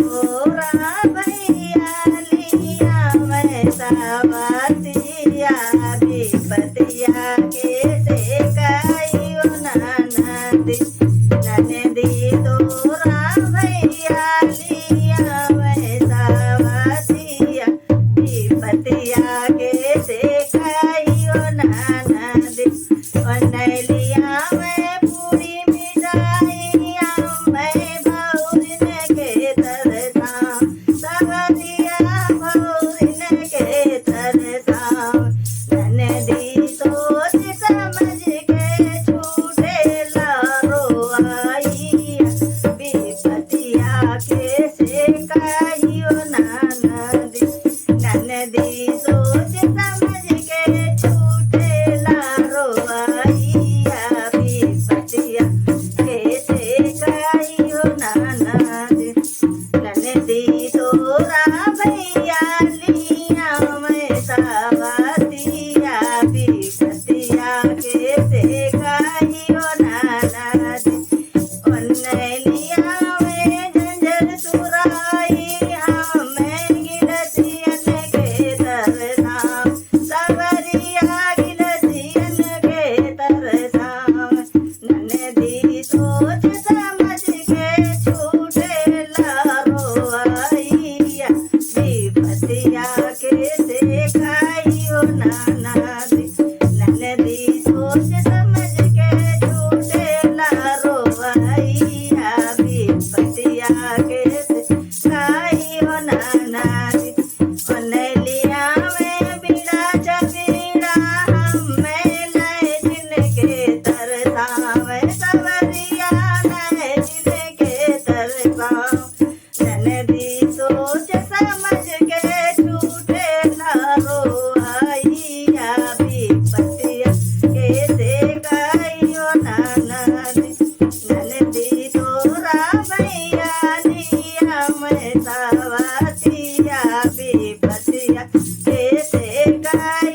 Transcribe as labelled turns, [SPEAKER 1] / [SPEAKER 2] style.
[SPEAKER 1] तोरा भैया लिया मैं सावतिया विपतिया कैसे कहियो ननदी ननदी तोरा भैया लिया मैं सावतिया विपतिया कैसे कहियो ननदी बनलिया मैं पूरी मिठाइया मैं भौरिन के तरसा सवरिया भौरिन के तरसा ननदी सोच समझ के छूटे लारो आइया विपतिया कैसे कहियो ननदी ननदी सोच समझ के छूटे लारो आइया विपतिया कैसे कहियो ननदी ननदी तोरा भैया लिया मैं सावतिया विपतिया कैसे कहियो ननदी बनलिया मैं झंझर सुराई मैं गिलसियन के तरसा सवरिया गिलसियन के तरसा ननदी सोच समझ के छूटे लारो आइया विपतिया कैसे कहियो ननदी ननदी सोच समझ के छूटे लारो आइया विपतिया कैसे कहियो ननदी बनलिया मैं बीड़ा चबीड़ा मैं नैजिन के तरसा मैं सवरिया नैजिन के तरसा ननदी सोच समझ के छूटे लारो आइया विपतिया कैसे कहियो ननदी ननदी तोरा भैया लिया मैं सावतिया विपतिया कैसे कहियो